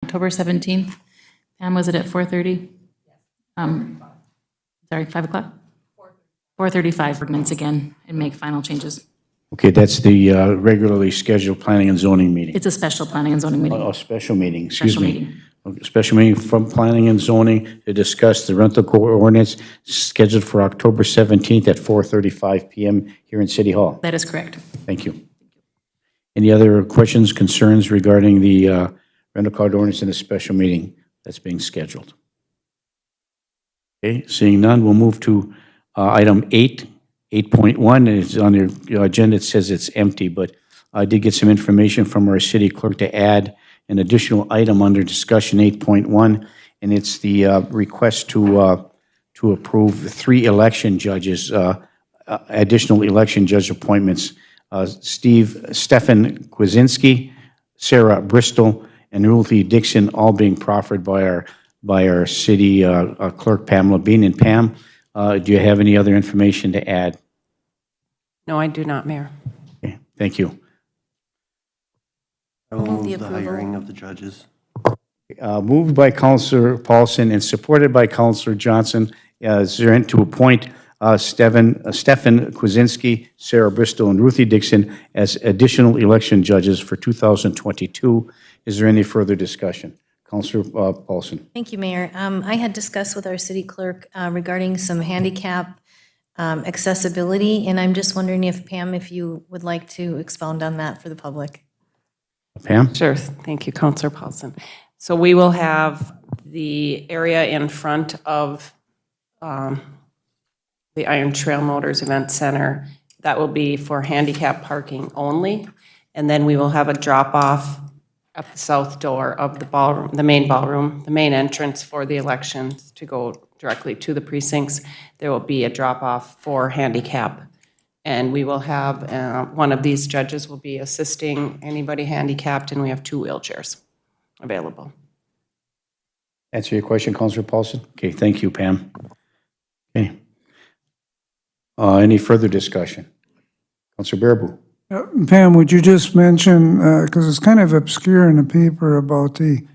October 17th. Pam, was it at 4:30? Sorry, 5 o'clock? 4:35 ordinance again and make final changes. Okay, that's the regularly scheduled planning and zoning meeting. It's a special planning and zoning meeting. Oh, special meeting, excuse Special me. meeting. Okay, special meeting from planning and zoning to discuss the rental ordinance scheduled for October 17th at 4:35 PM here in City Hall. That is correct. Thank you. Any other questions, concerns regarding the rental car ordinance in the special meeting that's being scheduled? Okay, seeing none, we'll move to item 8.1. It's on your agenda. It says it's empty, but I did get some information from our city clerk to add an additional item under discussion 8.1, and it's the request to approve 3 election judges, additional election judge appointments. Stefan Kwasinski, Sarah Bristol, and Ruthie Dixon, all being proffered by our city clerk, Pamela Bean. And Pam, do you have any other information to add? No, I do not, Mayor. Okay, thank you. I will move the move the approval. hiring of the judges. Moved by Councilor Paulson and supported by Councilor Johnson, to appoint Stefan Kwasinski, Sarah Bristol, and Ruthie Dixon as additional election judges for 2022. Is there any further discussion? Councilor Paulson. Thank you, Mayor. I had discussed with our city clerk regarding some handicap accessibility, and I'm just wondering if, Pam, if you would like to expound on that for the public. Pam? Sure, thank you, Counselor Paulson. So we will have the area in front of the Iron Trail Motors Event Center. That will be for handicap parking only, and then we will have a drop-off at the south door of the ballroom, the main entrance for the elections to go directly to the precincts. There will be a drop-off for handicap. And we will have, one of these judges will be assisting anybody handicapped, and we have 2 wheelchairs available. Answer your question, Councilor Paulson? Okay, thank you, Pam. Okay. Any further discussion? Councilor Bearable. Pam, would you just mention, because it's kind of obscure in the paper about the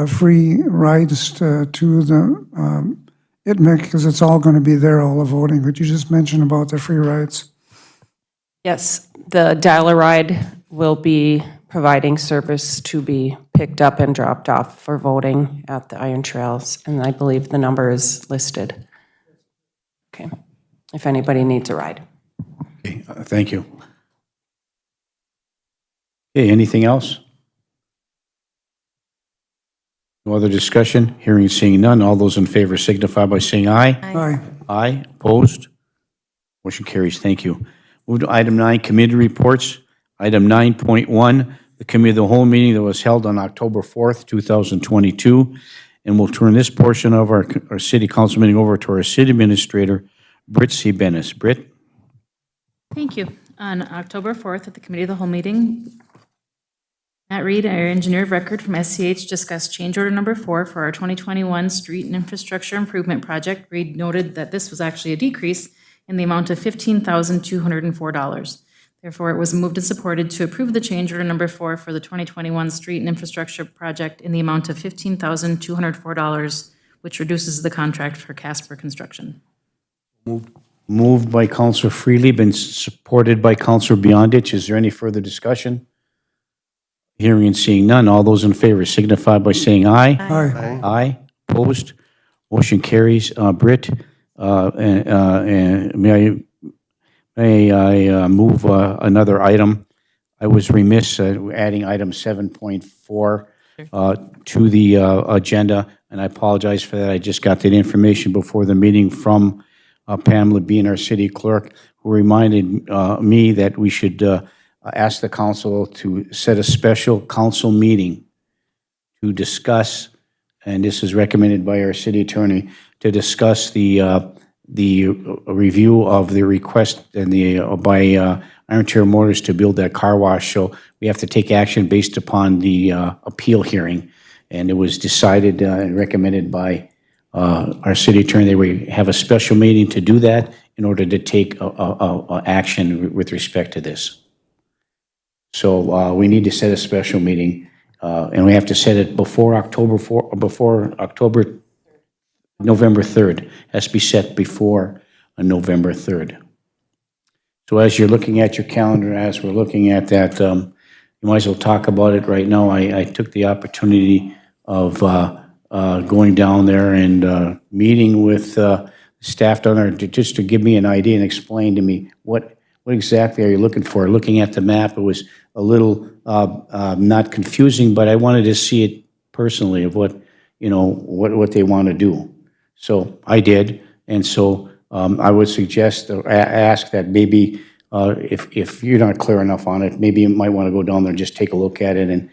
free rides to the ITMIC, because it's all going to be there, all the voting. Could you just mention about the free rides? Yes, the Dial-A-Ride will be providing service to be picked up and dropped off for voting at the Iron Trails, and I believe the number is listed. Okay, if anybody needs a ride. Okay, thank you. Okay, anything else? No other discussion? Hearing and seeing none. All those in favor signify by saying aye. Aye. Aye. Opposed? Motion carries. Thank you. Move to item 9, committee reports. Item 9.1, the committee of the whole meeting that was held on October 4th, 2022. And we'll turn this portion of our city council meeting over to our city administrator, Britt C. Bennis. Britt? Thank you. On October 4th, at the Committee of the Whole meeting, Matt Reed, our engineer of record from SCH, discussed change order number 4 for our 2021 street and infrastructure improvement project. Reed noted that this was actually a decrease in the amount of $15,204. Therefore, it was moved and supported to approve the change order number 4 for the 2021 street and infrastructure project in the amount of $15,204, which reduces the contract for Casper Construction. Moved by Councilor Freely, been supported by Councilor Beyondich. Is there any further discussion? Hearing and seeing none. All those in favor signify by saying aye. Aye. Aye. Opposed? Motion carries. Britt, and may I move another item? I was remiss adding item 7.4 to the agenda, and I apologize for that. I just got that information before the meeting from Pamela Bean, our city clerk, who reminded me that we should ask the council to set a special council meeting to discuss, and this is recommended by our city attorney, to discuss the review of the request and by Iron Trail Motors to build that car wash. So we have to take action based upon the appeal hearing, and it was decided and recommended by our city attorney that we have a special meeting to do that in order to take action with respect to this. So we need to set a special meeting And we have to set it before November 3rd. Has to be set before November 3rd. So as you're looking at your calendar, as we're looking at that, you might as well talk about it right now. I took the opportunity of going down there and meeting with staff down there just to give me an idea and explain to me what exactly are you looking for. Looking at the map, it was a little not confusing, but I wanted to see it personally of what they want to do. So I did, and so I would suggest or ask that maybe if you're not clear enough on it, maybe you might want to go down there and just take a look at it and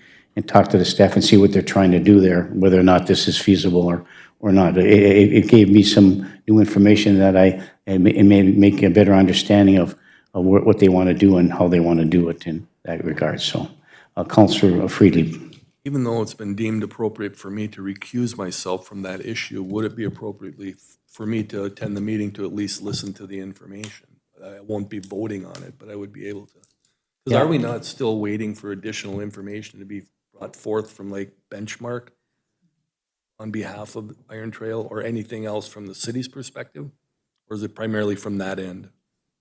talk to the staff and see what they're trying to do there, whether or not this is feasible or not. It gave me some new information that it made make a better understanding of what they want to do and how they want to do it in that regard. So, Councilor Friedli. Even though it's been deemed appropriate for me to recuse myself from that issue, would it be appropriately for me to attend the meeting to at least listen to the information? I won't be voting on it, but I would be able to. Because are we not still waiting for additional information to be brought forth from like Benchmark on behalf of Iron Trail or anything else from the city's perspective? Or is it primarily from that end?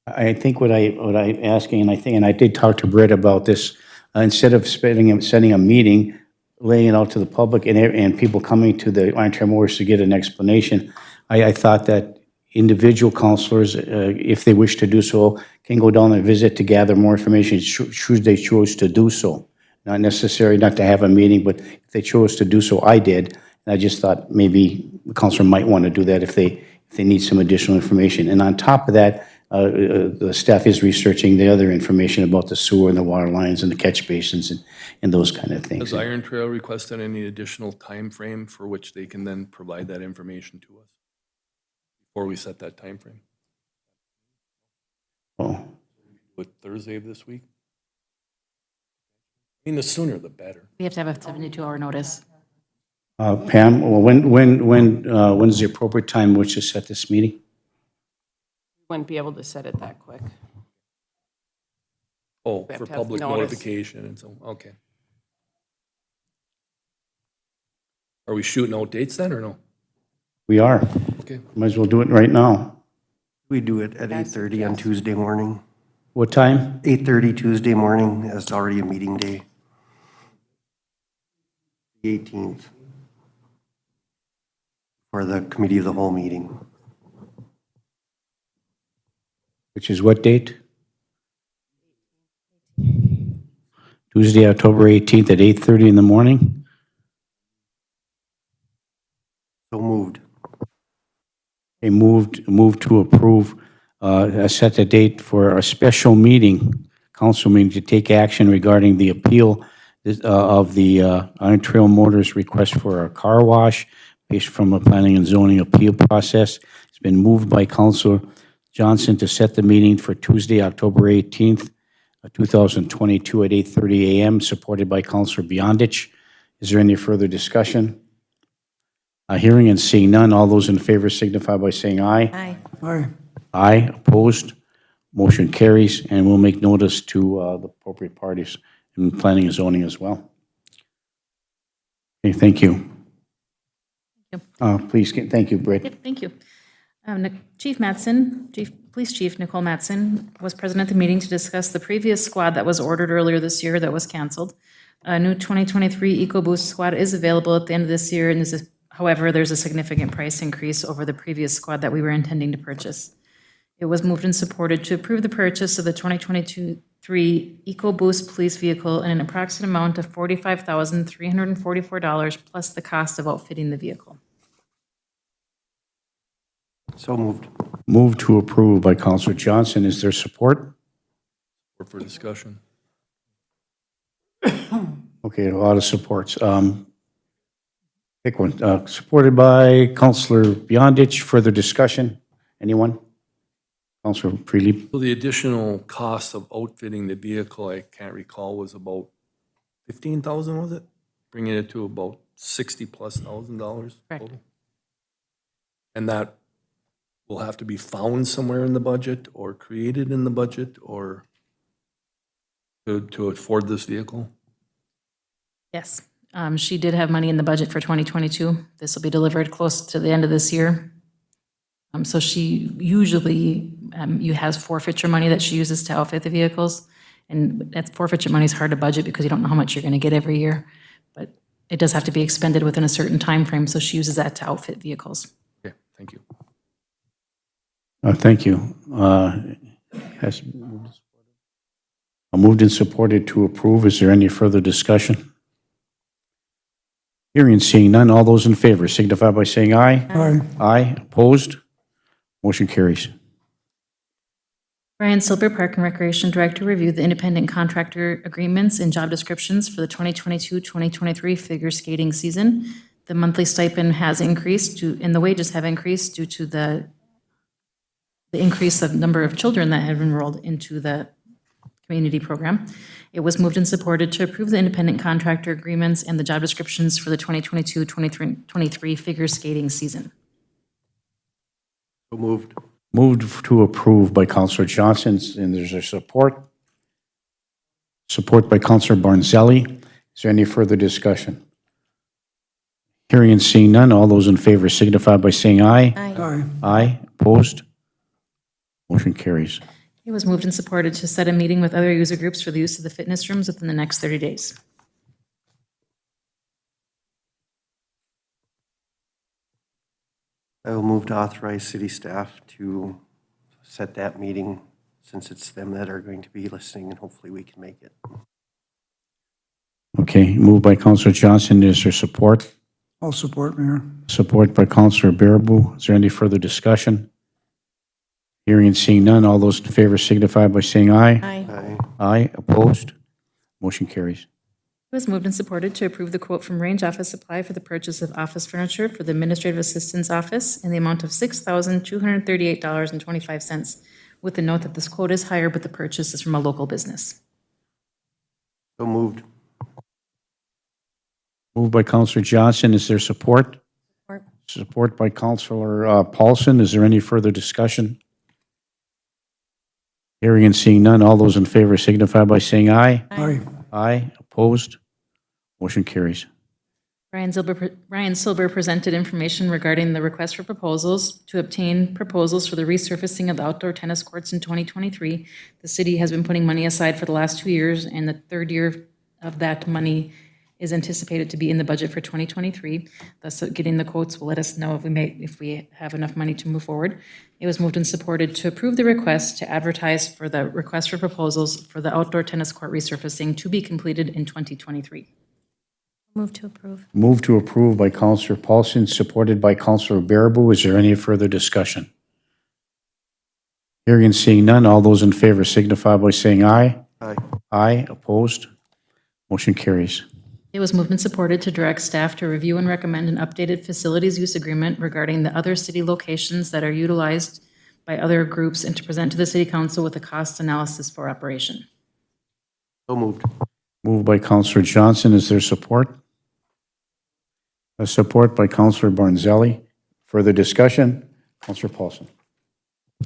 I think what I'm asking, and I did talk to Britt about this, instead of setting a meeting, laying it out to the public and people coming to the Iron Trail Motors to get an explanation, I thought that individual councilors, if they wish to do so, can go down and visit to gather more information should they choose to do so. Not necessary not to have a meeting, but if they chose to do so, I did. And I just thought maybe the councilor might want to do that if they need some additional information. And on top of that, the staff is researching the other information about the sewer and the water lines and the catch basins and those kind of things. Has Iron Trail requested any additional time frame for which they can then provide that information to us before we set that time frame? Oh, With Thursday of this week? I mean, the sooner the better. We have to have a 72-hour notice. Pam, well, when's the appropriate time which to set this meeting? Wouldn't be able to set it that quick. Oh, have for to have public notice. notification and so, okay. Are we shooting out dates then or no? We are. Okay. Might as well do it right now. We do it at 8:30 on Tuesday morning. What time? 8:30 Tuesday morning, as it's already a meeting day. The 18th. For the committee of the whole meeting. Which is what date? Tuesday, October 18th at 8:30 in the morning? So moved. Okay, moved to approve, set the date for a special meeting, council meeting, to take action regarding the appeal of the Iron Trail Motors request for a car wash based from a planning and zoning appeal process. It's been moved by Councilor Johnson to set the meeting for Tuesday, October 18th, 2022 at 8:30 a.m., supported by Councilor Beyondich. Is there any further discussion? Hearing and seeing none, all those in favor signify by saying aye. Aye. Aye. Aye, opposed, motion carries, and we'll make notice to the appropriate parties in planning and zoning as well. Okay, thank you. Please, thank you, Britt. Yep, thank you. Chief Mattson, Police Chief Nicole Mattson was present at the meeting to discuss the previous squad that was ordered earlier this year that was canceled. A new 2023 EcoBoost squad is available at the end of this year, and however, there's a significant price increase over the previous squad that we were intending to purchase. It was moved and supported to approve the purchase of the 2023 EcoBoost police vehicle in an approximate amount of $45,344 plus the cost of outfitting the vehicle. So moved. Move to approve by Councilor Johnson. Is there support? Or for discussion? Okay, a lot of supports. Pick one. Supported by Councilor Beyondich. Further discussion? Anyone? Councilor Freely? So the additional cost of outfitting the vehicle, I can't recall, was about 15,000, was it? Bringing it to about 60+ thousand dollars Correct. total? And that will have to be found somewhere in the budget or created in the budget or to afford this vehicle? Yes. She did have money in the budget for 2022. This will be delivered close to the end of this year. So she usually has forfeiture money that she uses to outfit the vehicles. And that forfeiture money is hard to budget because you don't know how much you're going to get every year. But it does have to be expended within a certain time frame, so she uses that to outfit vehicles. Okay, thank you. Thank you. Has moved and supported to approve. Is there any further discussion? Hearing and seeing none, all those in favor signify by saying aye. Aye. Aye. Opposed? Motion carries. Brian Silber, Park and Recreation Director, reviewed the independent contractor agreements and job descriptions for the 2022-2023 figure skating season. The monthly stipend has increased and the wages have increased due to the increase of number of children that have enrolled into the community program. It was moved and supported to approve the independent contractor agreements and the job descriptions for the 2022-2023 figure skating season. So moved. Moved to approve by Counselor Johnson, and there's a support. Support by Counselor Barnzelli. Is there any further discussion? Hearing and seeing none, all those in favor signify by saying aye. Aye. Aye. Opposed? Motion carries. It was moved and supported to set a meeting with other user groups for the use of the fitness rooms within the next 30 days. I will move to authorize city staff to set that meeting, since it's them that are going to be listening, and hopefully we can make it. Okay, moved by Counselor Johnson. Is there support? I'll support, Mayor. Support by Counselor Bearable. Is there any further discussion? Hearing and seeing none, all those in favor signify by saying aye. Aye. Aye. Aye. Opposed? Motion carries. It was moved and supported to approve the quote from Range Office Supply for the purchase of office furniture for the Administrative Assistant's Office in the amount of $6,238.25, with the note that this quote is higher, but the purchase is from a local business. So moved. Moved by Counselor Johnson. Is there support? Support. Support by Counselor Paulson. Is there any further discussion? Hearing and seeing none, all those in favor signify by saying aye. Aye. Aye. Opposed? Motion carries. Brian Silber presented information regarding the request for proposals to obtain proposals for the resurfacing of the outdoor tennis courts in 2023. The city has been putting money aside for the last 2 years, and the third year of that money is anticipated to be in the budget for 2023. Thus, getting the quotes will let us know if we have enough money to move forward. It was moved and supported to approve the request to advertise for the request for proposals for the outdoor tennis court resurfacing to be completed in 2023. Move to approve. Move to approve by Counselor Paulson, supported by Counselor Bearable. Is there any further discussion? Hearing and seeing none, all those in favor signify by saying aye. Aye. Aye. Opposed? Motion carries. It was moved and supported to direct staff to review and recommend an updated facilities use agreement regarding the other city locations that are utilized by other groups and to present to the city council with a cost analysis for operation. So moved. Moved by Counselor Johnson. Is there support? A support by Counselor Barnzelli. Further discussion? Counselor Paulson.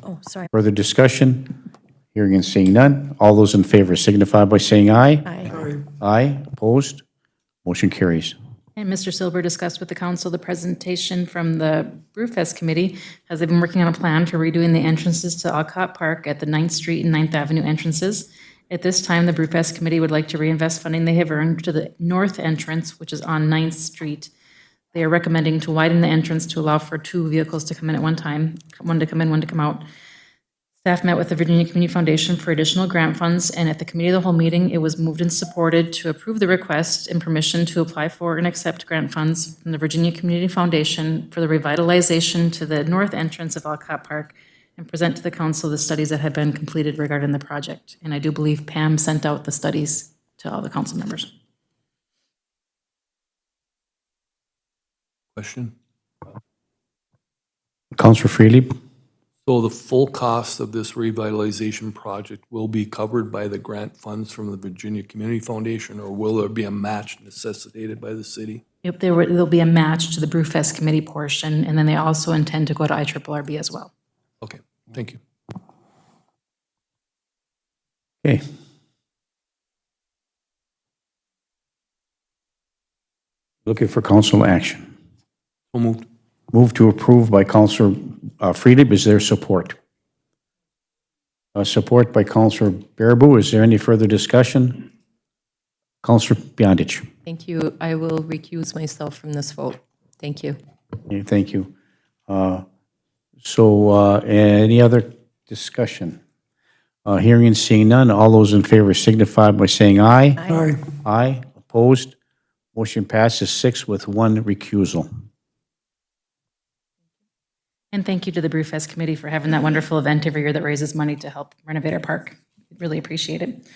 Oh, sorry. Further discussion? Hearing and seeing none. All those in favor signify by saying aye. Aye. Aye. Aye. Opposed? Motion carries. And Mr. Silber discussed with the council the presentation from the Brewfest Committee, as they've been working on a plan for redoing the entrances to Alcott Park at the 9th Street and 9th Avenue entrances. At this time, the Brewfest Committee would like to reinvest funding they have earned to the north entrance, which is on 9th Street. They are recommending to widen the entrance to allow for 2 vehicles to come in at one time, one to come in, one to come out. Staff met with the Virginia Community Foundation for additional grant funds, and at the Committee of the Whole meeting, it was moved and supported to approve the request and permission to apply for and accept grant funds from the Virginia Community Foundation for the revitalization to the north entrance of Alcott Park and present to the council the studies that have been completed regarding the project. And I do believe Pam sent out the studies to all the council members. Question? Counselor Freely. So the full cost of this revitalization project will be covered by the grant funds from the Virginia Community Foundation, or will there be a match necessitated by the city? If there'll be a match to the Brewfest Committee portion, and then they also intend to go to IRRB as well. Okay, thank you. Okay. Looking for council action. So moved. Move to approve by Counselor Freely. Is there support? Support by Counselor Bearable. Is there any further discussion? Counselor Beyondich. Thank you. I will recuse myself from this vote. Thank you. Okay, thank you. Any other discussion? Hearing and seeing none, all those in favor signify by saying aye. Aye. Aye. Opposed? Motion passes 6 with 1 recusal. And thank you to the Brewfest Committee for having that wonderful event every year that raises money to help renovate our park. Really appreciate it.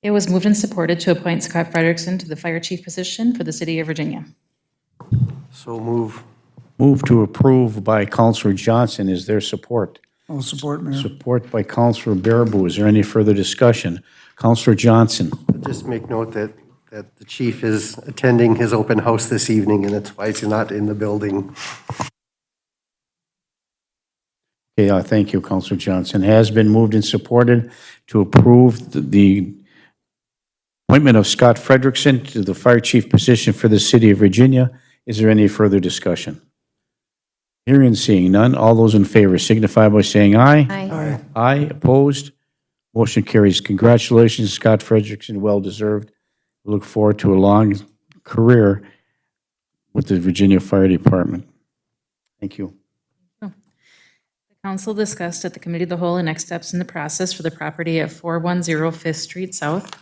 It was moved and supported to appoint Scott Frederickson to the fire chief position for the city of Virginia. So move. Move to approve by Counselor Johnson. Is there support? I'll support, Mayor. Support by Counselor Bearable. Is there any further discussion? Counselor Johnson. Just make note that the chief is attending his open house this evening, and that's why he's not in the building. Okay, thank you, Counselor Johnson. Has been moved and supported to approve the appointment of Scott Frederickson to the fire chief position for the city of Virginia. Is there any further discussion? Hearing and seeing none, all those in favor signify by saying aye. Aye. Aye, opposed? Motion carries. Congratulations, Scott Frederickson, well-deserved. We look forward to a long career with the Virginia Fire Department. Thank you. The council discussed at the committee of the whole the next steps in the process for the property at 410 Fifth Street South.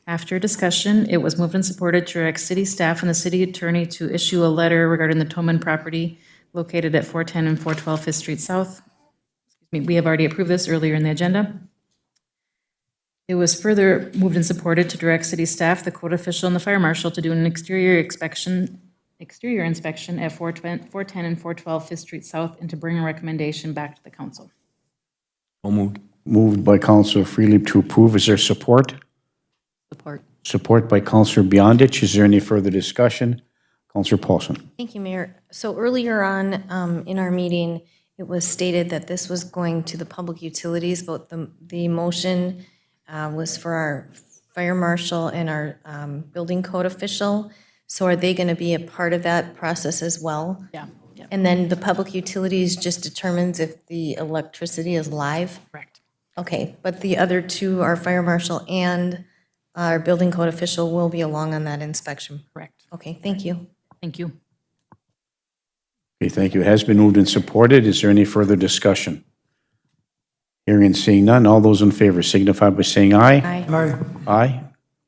After discussion, it was moved and supported to direct city staff and the city attorney to issue a letter regarding the Toman property located at 410 and 412 Fifth Street South. We have already approved this earlier in the agenda. It was further moved and supported to direct city staff, the code official, and the fire marshal to do an exterior inspection at 410 and 412 Fifth Street South and to bring a recommendation back to the council. So moved. Moved by Counselor Freely to approve. Is there support? Support. Support by Counselor Beyondich. Is there any further discussion? Counselor Paulson. Thank you, Mayor. So earlier on in our meeting, it was stated that this was going to the public utilities, but the motion was for our fire marshal and our building code official. So are they going to be a part of that process as well? Yeah. And then the public utilities just determines if the electricity is live? Correct. Okay, but the other two, our fire marshal and our building code official, will be along on that inspection? Correct. Okay, thank you. Thank you. Okay, thank you. It has been moved and supported. Is there any further discussion? Hearing and seeing none, all those in favor signify by saying aye. Aye. Aye. Aye.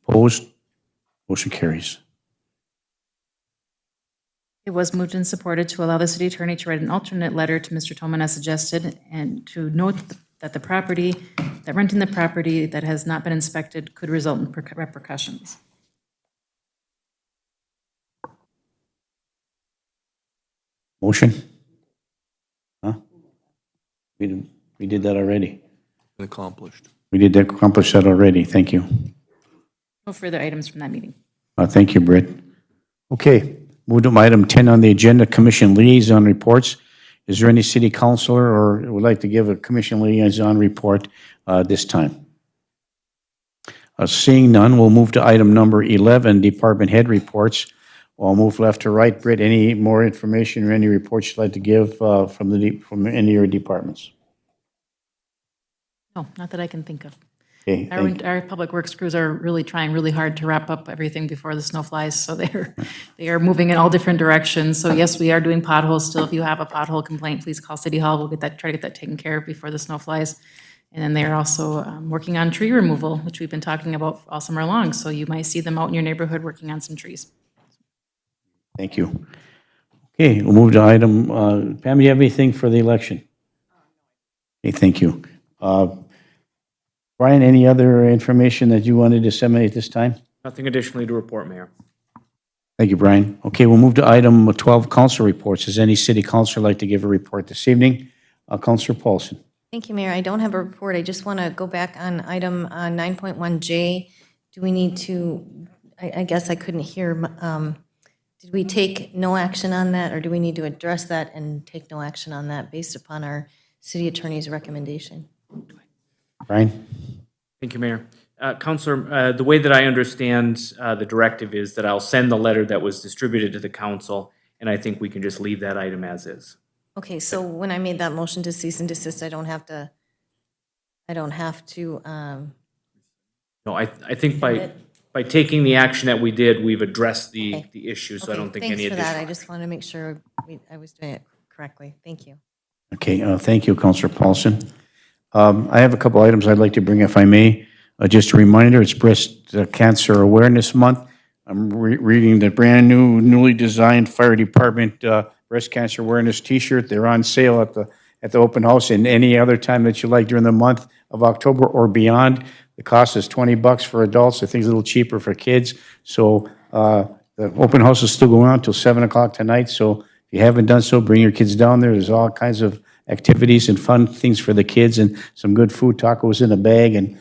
Opposed? Motion carries. It was moved and supported to allow the city attorney to write an alternate letter to Mr. Tolman as suggested and to note that renting the property that has not been inspected could result in repercussions. Motion? Huh? We did that already. Accomplished. We did accomplish that already. Thank you. No further items from that meeting. Thank you, Britt. Okay, move to item 10 on the agenda, Commission Liaison Reports. Is there any city councilor or would like to give a commission liaison report this time? Seeing none, we'll move to item number 11, Department Head Reports. I'll move left to right. Britt, any more information or any reports you'd like to give from any of your departments? No, not that I can think of. Okay, Our public works crews are really trying really hard to wrap up everything before the snow flies, so they are moving in all different directions. So yes, we are doing potholes still. If you have a pothole complaint, please call City Hall. We'll try to get that taken care of before the snow flies. And then they are also working on tree removal, which we've been talking about all summer long. So you might see them out in your neighborhood working on some trees. Thank you. Okay, we'll move to item, Pam, do you have anything for the election? Okay, thank you. Brian, any other information that you wanted to disseminate at this time? Nothing additionally to report, Mayor. Thank you, Brian. Okay, we'll move to item 12, council reports. Does any city councilor like to give a report this evening? Councilor Paulson. Thank you, Mayor. I don't have a report. I just want to go back on item 9.1J. Do we need to, I guess I couldn't hear, did we take no action on that, or do we need to address that and take no action on that based upon our city attorney's recommendation? Brian? Thank you, Mayor. Counselor, the way that I understand the directive is that I'll send the letter that was distributed to the council, and I think we can just leave that item as is. Okay, so when I made that motion to cease and desist, I don't have to, No, I think by taking the action that we did, we've addressed the issue, so I don't think any thanks for that. I additional. just wanted to make sure I was doing it correctly. Thank you. Okay, thank you, Counselor Paulson. I have a couple items I'd like to bring, if I may. Just a reminder, it's Breast Cancer Awareness Month. I'm reading the brand-new, newly designed Fire Department Breast Cancer Awareness T-shirt. They're on sale at the open house and any other time that you like during the month of October or beyond. The cost is $20 for adults. I think it's a little cheaper for kids. So the open house is still going on until 7 o'clock tonight. So if you haven't done so, bring your kids down there. There's all kinds of activities and fun things for the kids and some good food, tacos in a bag. And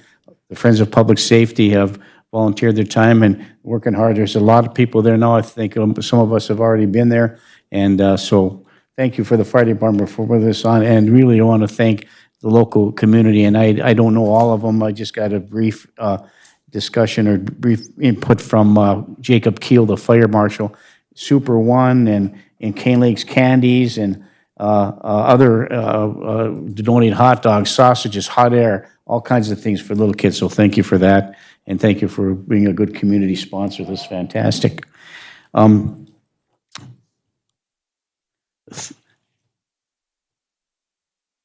the Friends of Public Safety have volunteered their time and working hard. There's a lot of people there now. I think some of us have already been there. And so thank you for the fire department for putting this on. And really, I want to thank the local community. And I don't know all of them. I just got a brief discussion or brief input from Jacob Keel, the fire marshal, Super One, and Cane Lakes Candies, and other donated hot dogs, sausages, hot air, all kinds of things for little kids. So thank you for that. And thank you for being a good community sponsor. That's fantastic.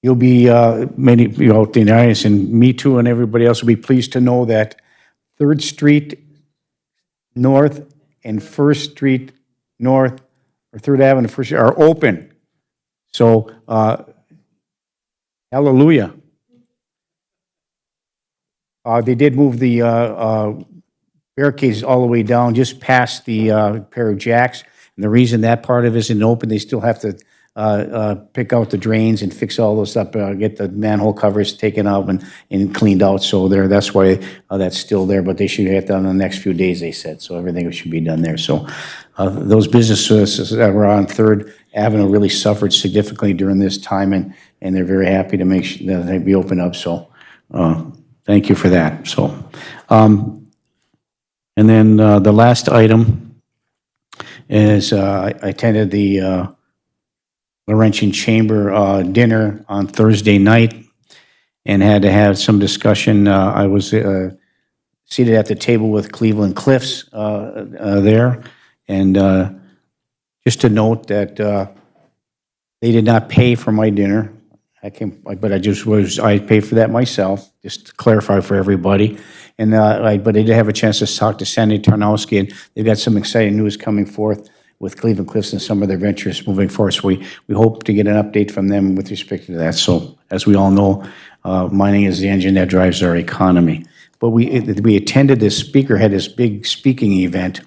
You'll be, many, out in the audience, and me too, and everybody else will be pleased to know that 3rd Street North and 1st Street North, or 3rd Avenue, First Street, are open. So, hallelujah. They did move the barricades all the way down, just past the pair of jacks. And the reason that part of it isn't open, they still have to pick out the drains and fix all those up, get the manhole covers taken out and cleaned out. So that's why that's still there, but they should get it done in the next few days, they said. So everything should be done there. So those businesses that were on 3rd Avenue really suffered significantly during this time, and they're very happy to make sure that they be opened up. So thank you for that. So, and then the last item is I attended the Laurentian Chamber dinner on Thursday night and had to have some discussion. I was seated at the table with Cleveland Cliffs there, and just to note that they did not pay for my dinner. I paid for that myself, just to clarify for everybody. And but I did have a chance to talk to Sandy Tarnowski, and they've got some exciting news coming forth with Cleveland Cliffs and some of their ventures moving forward. So we hope to get an update from them with respect to that. So as we all know, mining is the engine that drives our economy. But we attended this speaker, had this big speaking event,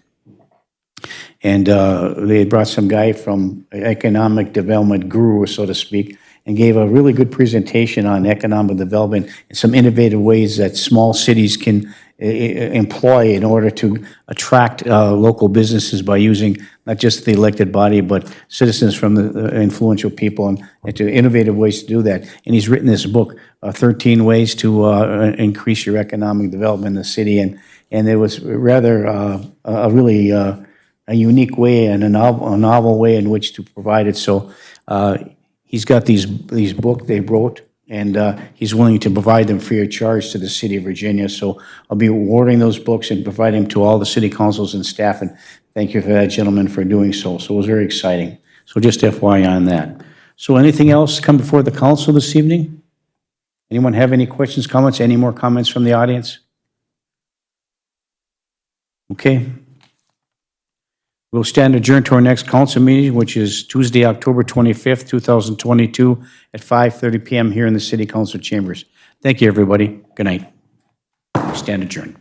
and they had brought some guy from economic development guru, so to speak, and gave a really good presentation on economic development and some innovative ways that small cities can employ in order to attract local businesses by using not just the elected body, but citizens from the influential people, and to innovative ways to do that. And he's written this book, 13 Ways to Increase Your Economic Development in the City, and it was rather a really a unique way and a novel way in which to provide it. So he's got these books they wrote, and he's willing to provide them free of charge to the city of Virginia. So I'll be awarding those books and providing them to all the city councils and staff, and thank you for that, gentlemen, for doing so. So it was very exciting. So just FYI on that. So anything else come before the council this evening? Anyone have any questions, comments? Any more comments from the audience? Okay. We'll stand adjourned to our next council meeting, which is Tuesday, October 25th, 2022 at 5:30 p.m. here in the City Council chambers. Thank you, everybody. Good night. Stand adjourned.